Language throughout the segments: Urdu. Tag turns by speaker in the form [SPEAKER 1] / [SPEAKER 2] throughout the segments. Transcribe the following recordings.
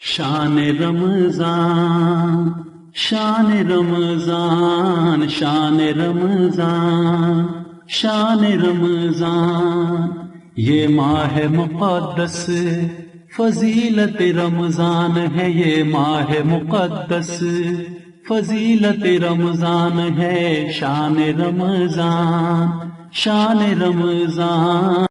[SPEAKER 1] شان رمضان شان رمضان شان رمضان شان رمضان، یہ ماہ مقدس فضیلت رمضان ہے، یہ ماہ مقدس فضیلت رمضان ہے، شان رمضان شان رمضان۔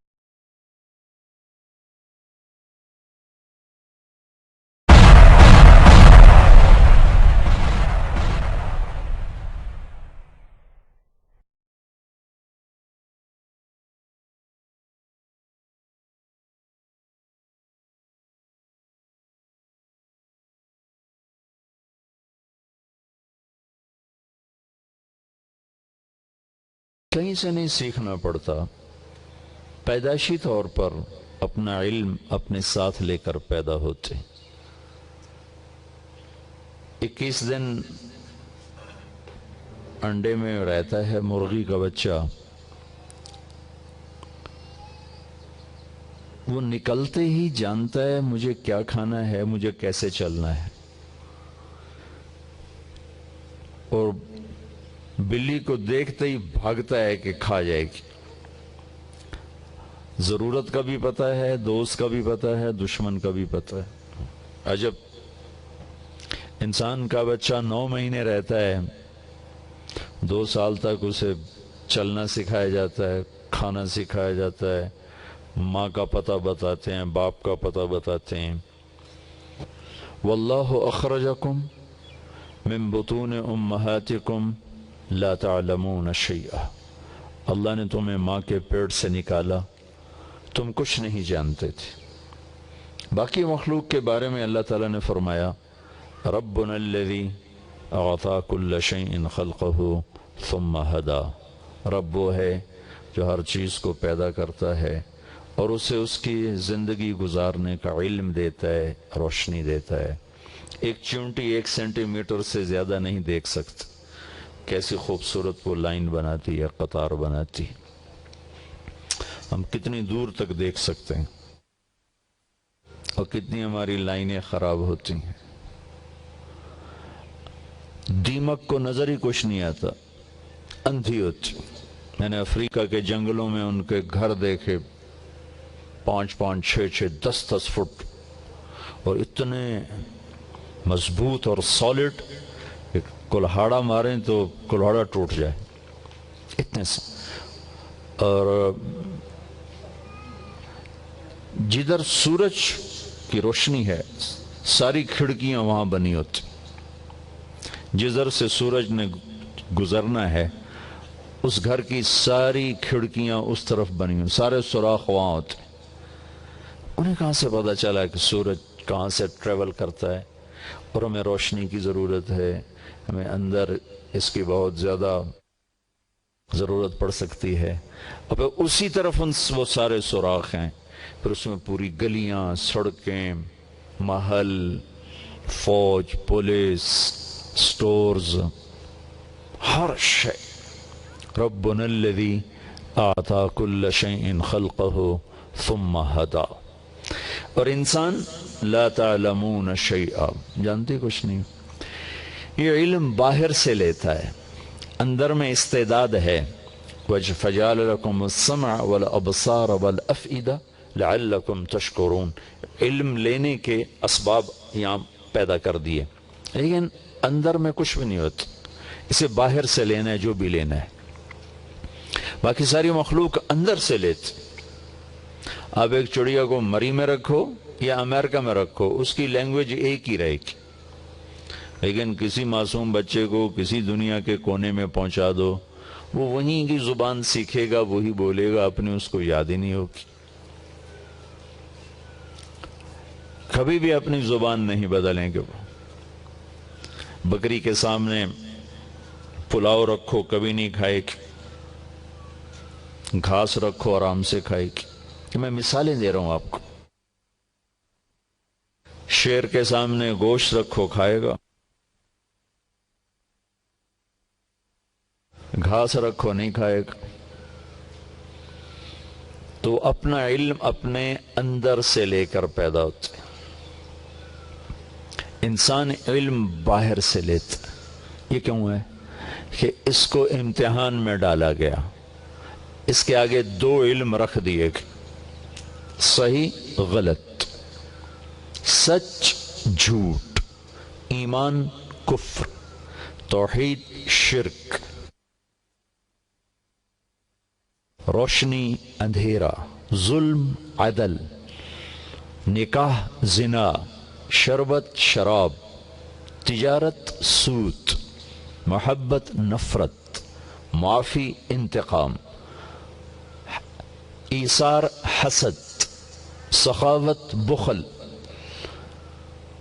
[SPEAKER 2] کہیں سے نہیں سیکھنا پڑتا، پیدائشی طور پر اپنا علم اپنے ساتھ لے کر پیدا ہوتے۔ 21 دن انڈے میں رہتا ہے مرغی کا بچہ، وہ نکلتے ہی جانتا ہے مجھے کیا کھانا ہے، مجھے کیسے چلنا ہے، اور بلی کو دیکھتے ہی بھاگتا ہے کہ کھا جائے گی۔ ضرورت کا بھی پتہ ہے، دوست کا بھی پتہ ہے، دشمن کا بھی پتہ ہے۔ عجب، انسان کا بچہ 9 مہینے رہتا ہے، 2 سال تک اسے چلنا سکھایا جاتا ہے، کھانا سکھایا جاتا ہے، ماں کا پتہ بتاتے ہیں، باپ کا پتہ بتاتے ہیں۔ واللہ اخرجکم من بطون امہاتکم لا تعلمون شیئا، اللہ نے تمہیں ماں کے پیٹ سے نکالا، تم کچھ نہیں جانتے تھے۔ باقی مخلوق کے بارے میں اللہ تعالیٰ نے فرمایا ربنا الذی اعطى كل شیء خلقہ ثم هدى، رب وہ ہے جو ہر چیز کو پیدا کرتا ہے اور اسے اس کی زندگی گزارنے کا علم دیتا ہے، روشنی دیتا ہے۔ ایک چونٹی 1 سینٹی میٹر سے زیادہ نہیں دیکھ سکتے، کیسی خوبصورت وہ لائن بناتی ہے، قطار بناتی، ہم کتنی دور تک دیکھ سکتے ہیں، اور کتنی ہماری لائنیں خراب ہوتی ہیں۔ دیمک کو نظر ہی کچھ نہیں آتا، اندھی ہوتی۔ میں نے افریقہ کے جنگلوں میں ان کے گھر دیکھے، 5-5 6-6 10-10 فٹ، اور اتنے مضبوط اور سالڈ، کلہاڑا ماریں تو کلہاڑا ٹوٹ جائے، اتنے سے۔ اور جدھر سورج کی روشنی ہے ساری کھڑکیاں وہاں بنی ہوتی، جدھر سے سورج نے گزرنا ہے اس گھر کی ساری کھڑکیاں اس طرف بنی ہوئی، سارے سوراخ وہاں ہوتے۔ انہیں کہاں سے پتا چلا کہ سورج کہاں سے ٹریول کرتا ہے اور ہمیں روشنی کی ضرورت ہے، ہمیں اندر اس کی بہت زیادہ ضرورت پڑ سکتی ہے، اور پھر اسی طرف وہ سارے سوراخ ہیں، پھر اس میں پوری گلیاں، سڑکیں، محل، فوج، پولیس، سٹورز، ہر شے۔ ربنا الذی اعطى كل شیء خلقہ ثم هدى، اور انسان لا تعلمون شیئا، جانتے کچھ نہیں۔ یہ علم باہر سے لیتا ہے، اندر میں استعداد ہے۔ فَجَعَلَ لَكُمُ السَّمْعَ وَالْأَبْصَارَ وَالْأَفْئِدَةَ لَعَلَّكُمْ تَشْكُرُونَ، علم لینے کے اسباب یہاں پیدا کر دیے، لیکن اندر میں کچھ بھی نہیں ہوتا، اسے باہر سے لینا ہے جو بھی لینا ہے۔ باقی ساری مخلوق اندر سے لیتے۔ آپ ایک چڑیا کو مری میں رکھو یا امریکہ میں رکھو، اس کی لینگویج ایک ہی رہے گی، لیکن کسی معصوم بچے کو کسی دنیا کے کونے میں پہنچا دو، وہ وہیں کی زبان سیکھے گا، وہی بولے گا، اپنے اس کو یاد ہی نہیں ہوگی۔ کبھی بھی اپنی زبان نہیں بدلیں گے وہ۔ بکری کے سامنے پلاؤ رکھو کبھی نہیں کھائے گی، گھاس رکھو آرام سے کھائے گی۔ میں مثالیں دے رہا ہوں آپ کو۔ شیر کے سامنے گوشت رکھو کھائے گا، گھاس رکھو نہیں کھائے گا۔ تو اپنا علم اپنے اندر سے لے کر پیدا ہوتے ہیں۔ انسان علم باہر سے لیتا. یہ کیوں ہے؟ کہ اس کو امتحان میں ڈالا گیا، اس کے آگے دو علم رکھ دیے گئے، صحیح غلط، سچ جھوٹ، ایمان کفر، توحید شرک، روشنی اندھیرا، ظلم عدل، نکاح زنا، شربت شراب، تجارت سود، محبت نفرت، معافی انتقام، ایثار حسد، سخاوت بخل،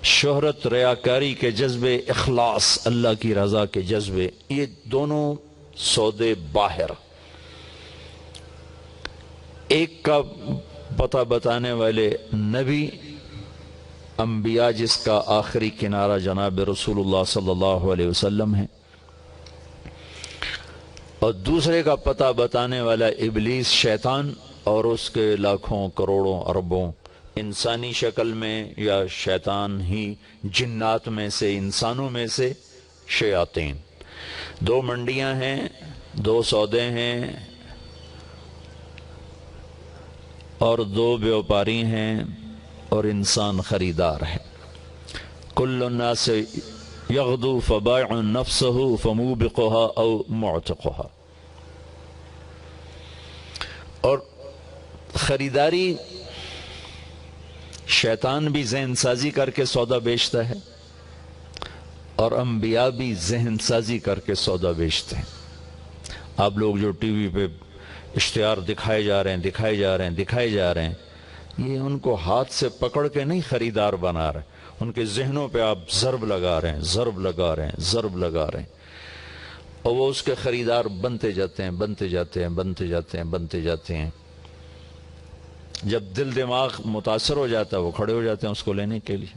[SPEAKER 2] شہرت ریاکاری کے جذبے، اخلاص اللہ کی رضا کے جذبے. یہ دونوں سودے باہر. ایک کا پتہ بتانے والے نبی انبیاء جس کا آخری کنارہ جناب رسول اللہ صلی اللہ علیہ وسلم ہے، اور دوسرے کا پتہ بتانے والا ابلیس شیطان اور اس کے لاکھوں کروڑوں اربوں انسانی شکل میں یا شیطان ہی جنات میں سے انسانوں میں سے شیاطین. دو منڈیاں ہیں، دو سودے ہیں اور دو بیوپاری ہیں اور انسان خریدار ہے. کل الناس یغدو فبائع نفسه فموبقها او معتقها. اور خریداری شیطان بھی ذہن سازی کر کے سودا بیچتا ہے اور انبیاء بھی ذہن سازی کر کے سودا بیچتے ہیں. آپ لوگ جو ٹی وی پہ اشتہار دکھائے جا رہے ہیں، یہ ان کو ہاتھ سے پکڑ کے نہیں خریدار بنا رہے، ان کے ذہنوں پہ آپ ضرب لگا رہے ہیں اور وہ اس کے خریدار بنتے جاتے ہیں. جب دل دماغ متاثر ہو جاتا ہے وہ کھڑے ہو جاتے ہیں اس کو لینے کے لیے.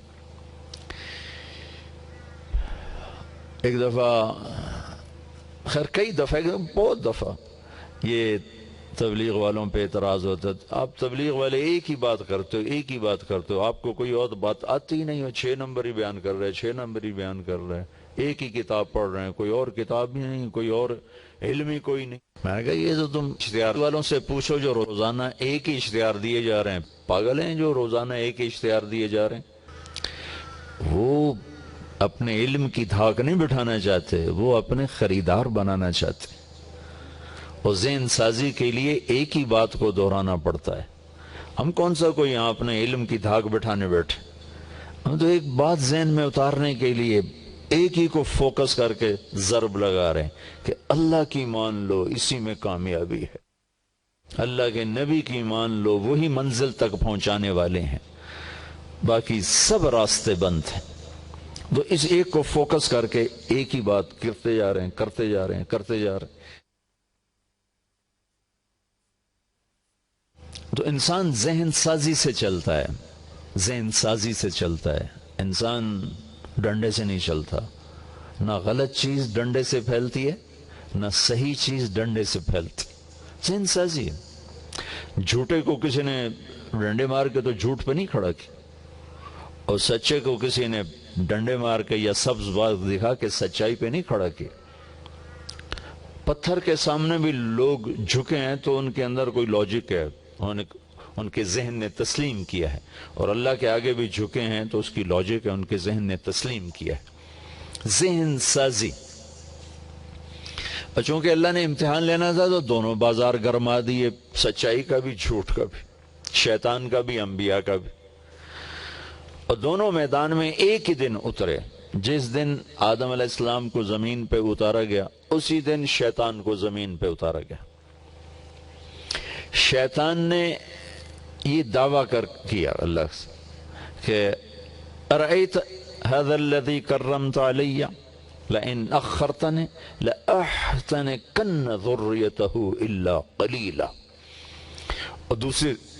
[SPEAKER 2] ایک دفعہ، خیر کئی دفعہ، بہت دفعہ یہ تبلیغ والوں پہ اعتراض ہوتا ہے، آپ تبلیغ والے ایک ہی بات کرتے ہو، آپ کو کوئی اور بات آتی ہی نہیں ہو، 6 نمبر ہی بیان کر رہے، ایک ہی کتاب پڑھ رہے ہیں، کوئی اور کتاب ہی نہیں، کوئی اور علم ہی کوئی نہیں. میں نے کہا یہ تو تم اشتہار والوں سے پوچھو جو روزانہ ایک ہی اشتہار دیے جا رہے ہیں. پاگل ہیں جو روزانہ ایک ہی اشتہار دیے جا رہے ہیں. وہ اپنے علم کی دھاک نہیں بٹھانا چاہتے، وہ اپنے خریدار بنانا چاہتے، اور ذہن سازی کے لیے ایک ہی بات کو دہرانا پڑتا ہے. ہم کون سا کوئی یہاں اپنے علم کی دھاک بٹھانے بیٹھے، ہم تو ایک بات ذہن میں اتارنے کے لیے ایک ہی کو فوکس کر کے ضرب لگا رہے ہیں کہ اللہ کی مان لو، اسی میں کامیابی ہے، اللہ کے نبی کی مان لو، وہی منزل تک پہنچانے والے ہیں، باقی سب راستے بند ہیں. تو اس ایک کو فوکس کر کے ایک ہی بات کرتے جا رہے ہیں. تو انسان ذہن سازی سے چلتا ہے، انسان ڈنڈے سے نہیں چلتا. نہ غلط چیز ڈنڈے سے پھیلتی ہے، نہ صحیح چیز ڈنڈے سے پھیلتی. ذہن سازی ہے. جھوٹے کو کسی نے ڈنڈے مار کے تو جھوٹ پہ نہیں کھڑا کیا، اور سچے کو کسی نے ڈنڈے مار کے یا سبز بات دکھا کے سچائی پہ نہیں کھڑا کیا. پتھر کے سامنے بھی لوگ جھکے ہیں تو ان کے اندر کوئی لاجک ہے، ان کے ذہن نے تسلیم کیا ہے، اور اللہ کے آگے بھی جھکے ہیں تو اس کی لاجک ہے، ان کے ذہن نے تسلیم کیا ہے. ذہن سازی. اور چونکہ اللہ نے امتحان لینا تھا تو دونوں بازار گرما دیے، سچائی کا بھی جھوٹ کا بھی، شیطان کا بھی انبیاء کا بھی. اور دونوں میدان میں ایک ہی دن اترے. جس دن آدم علیہ السلام کو زمین پہ اتارا گیا اسی دن شیطان کو زمین پہ اتارا گیا. شیطان نے یہ دعویٰ کیا اللہ سے کہ ارأیت هذا الذي کرمت علی لئن اخرتنی لأحتنکن ذریته الا قلیلا. اور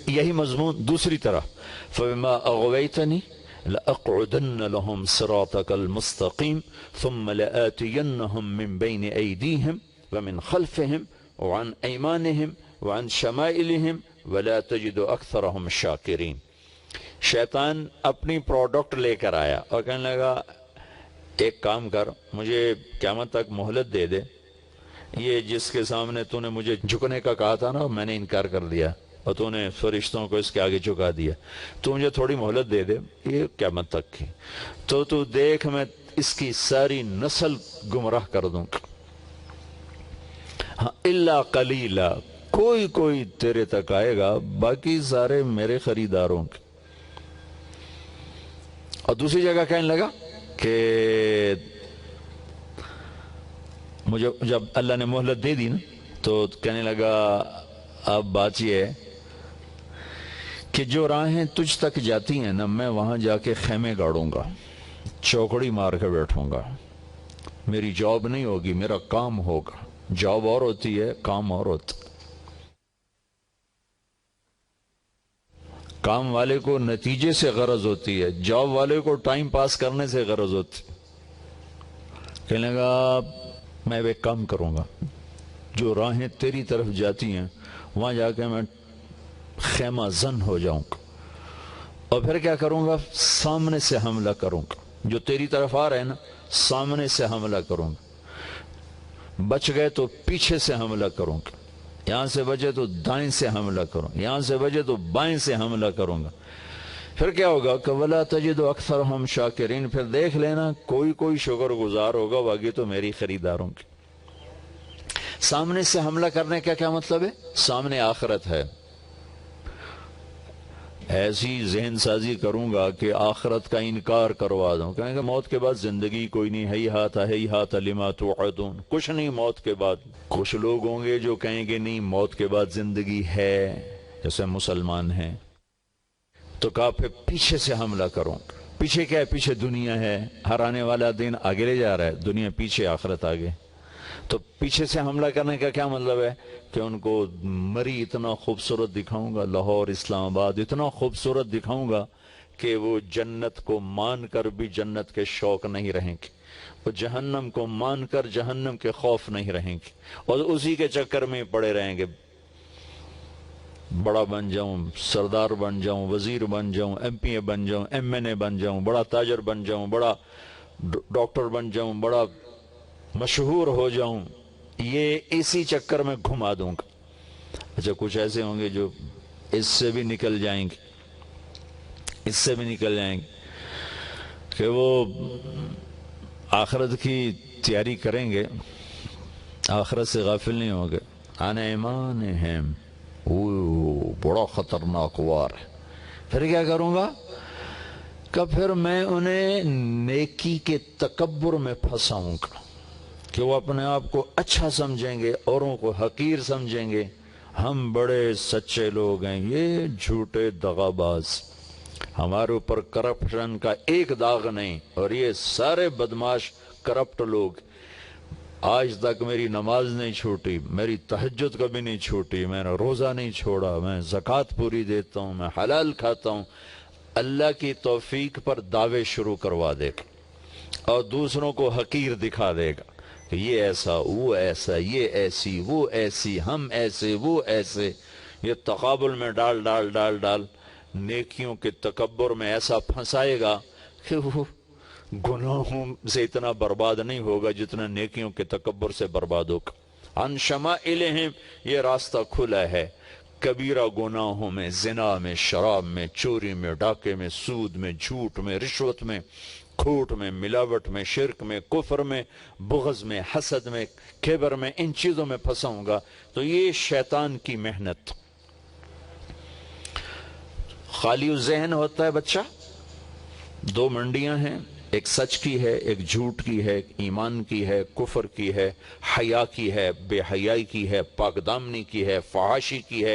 [SPEAKER 2] یہی مضمون دوسری طرح فبما اغویتنی لأقعدن لهم صراطك المستقیم ثم لآتینهم من بین ایدیهم ومن خلفهم وعن ایمانهم وعن شمائلهم ولا تجد اکثرهم شاکرین. شیطان اپنی پروڈکٹ لے کر آیا اور کہنے لگا ایک کام کر، مجھے قیامت تک مہلت دے دے، یہ جس کے سامنے تو نے مجھے جھکنے کا کہا تھا نا، میں نے انکار کر دیا اور تو نے فرشتوں کو اس کے آگے جھکا دیا، تو مجھے تھوڑی مہلت دے دے، یہ قیامت تک کی، تو دیکھ میں اس کی ساری نسل گمراہ کر دوں گا، ہاں الا قلیلا، کوئی تیرے تک آئے گا، باقی سارے میرے خریداروں کے۔ اور دوسری جگہ کہنے لگا کہ مجھے جب اللہ نے مہلت دے دی نا تو کہنے لگا اب بات یہ ہے کہ جو راہیں تجھ تک جاتی ہیں نا، میں وہاں جا کے خیمے گاڑوں گا، چوکڑی مار کے بیٹھوں گا، میری جاب نہیں ہوگی، میرا کام ہوگا۔ جاب اور ہوتی ہے، کام اور ہوتا ہے۔ کام والے کو نتیجے سے غرض ہوتی ہے، جاب والے کو ٹائم پاس کرنے سے غرض ہوتی۔ کہنے لگا میں ایک کام کروں گا، جو راہیں تیری طرف جاتی ہیں وہاں جا کے میں خیمہ زن ہو جاؤں گا، اور پھر کیا کروں گا، سامنے سے حملہ کروں گا، جو تیری طرف آ رہے ہیں نا سامنے سے حملہ کروں گا، بچ گئے تو پیچھے سے حملہ کروں گا، یہاں سے بچے تو دائیں سے حملہ کروں، یہاں سے بچے تو بائیں سے حملہ کروں گا۔ پھر کیا ہوگا کہ وَلَا تَجِدُ أَكْثَرَهُمْ شَاكِرِينَ، پھر دیکھ لینا کوئی شکر گزار ہوگا، باقی تو میری خریداروں کی۔ سامنے سے حملہ کرنے کا کیا مطلب ہے؟ سامنے آخرت ہے، ایسی ذہن سازی کروں گا کہ آخرت کا انکار کروا دوں، کہیں گے موت کے بعد زندگی کوئی نہیں، ہیہات لما توعدون، کچھ نہیں موت کے بعد۔ کچھ لوگ ہوں گے جو کہیں گے نہیں موت کے بعد زندگی ہے، جیسے مسلمان ہیں، تو کہا پھر پیچھے سے حملہ کروں۔ پیچھے کیا ہے؟ پیچھے دنیا ہے، ہر آنے والا دن آگے لے جا رہا ہے، دنیا پیچھے آخرت آگے۔ تو پیچھے سے حملہ کرنے کا کیا مطلب ہے کہ ان کو مری اتنا خوبصورت دکھاؤں گا، لاہور اسلام آباد اتنا خوبصورت دکھاؤں گا کہ وہ جنت کو مان کر بھی جنت کے شوق نہیں رہیں گے، وہ جہنم کو مان کر جہنم کے خوف نہیں رہیں گے، اور اسی کے چکر میں پڑے رہیں گے، بڑا بن جاؤں، سردار بن جاؤں، وزیر بن جاؤں، ایم پی اے بن جاؤں، ایم این اے بن جاؤں، بڑا تاجر بن جاؤں، بڑا ڈاکٹر بن جاؤں، بڑا مشہور ہو جاؤں، یہ اسی چکر میں گھما دوں گا۔ اچھا کچھ ایسے ہوں گے جو اس سے بھی نکل جائیں گے، اس سے بھی نکل جائیں گے کہ وہ آخرت کی تیاری کریں گے، آخرت سے غافل نہیں ہوں گے۔ عن ایمانہم، بڑا خطرناک وار ہے۔ پھر کیا کروں گا کہ پھر میں انہیں نیکی کے تکبر میں پھنساؤں گا کہ وہ اپنے آپ کو اچھا سمجھیں گے، اوروں کو حقیر سمجھیں گے، ہم بڑے سچے لوگ ہیں، یہ جھوٹے دغاباز، ہمارے اوپر کرپشن کا ایک داغ نہیں، اور یہ سارے بدماش کرپٹ لوگ۔ آج تک میری نماز نہیں چھوٹی، میری تہجد کبھی نہیں چھوٹی، میں نے روزہ نہیں چھوڑا، میں زکوٰۃ پوری دیتا ہوں، میں حلال کھاتا ہوں۔ اللہ کی توفیق پر دعوے شروع کروا دے گا اور دوسروں کو حقیر دکھا دے گا کہ یہ ایسا، وہ ایسا، یہ ایسی، وہ ایسی، ہم ایسے، وہ ایسے، یہ تقابل میں ڈال نیکیوں کے تکبر میں ایسا پھنسائے گا کہ وہ گناہوں سے اتنا برباد نہیں ہوگا جتنا نیکیوں کے تکبر سے برباد ہوگا۔ عن شمائلہم، یہ راستہ کھلا ہے کبیرہ گناہوں میں، زنا میں، شراب میں، چوری میں، ڈاکے میں، سود میں، جھوٹ میں، رشوت میں، کھوٹ میں، ملاوٹ میں، شرک میں، کفر میں، بغض میں، حسد میں، کبر میں، ان چیزوں میں پھنساؤں گا۔ تو یہ شیطان کی محنت۔ خالی ذہن ہوتا ہے بچہ، دو منڈیاں ہیں، ایک سچ کی ہے، ایک جھوٹ کی ہے، ایک ایمان کی ہے، کفر کی ہے، حیا کی ہے، بے حیائی کی ہے، پاک دامنی کی ہے، فحاشی کی ہے،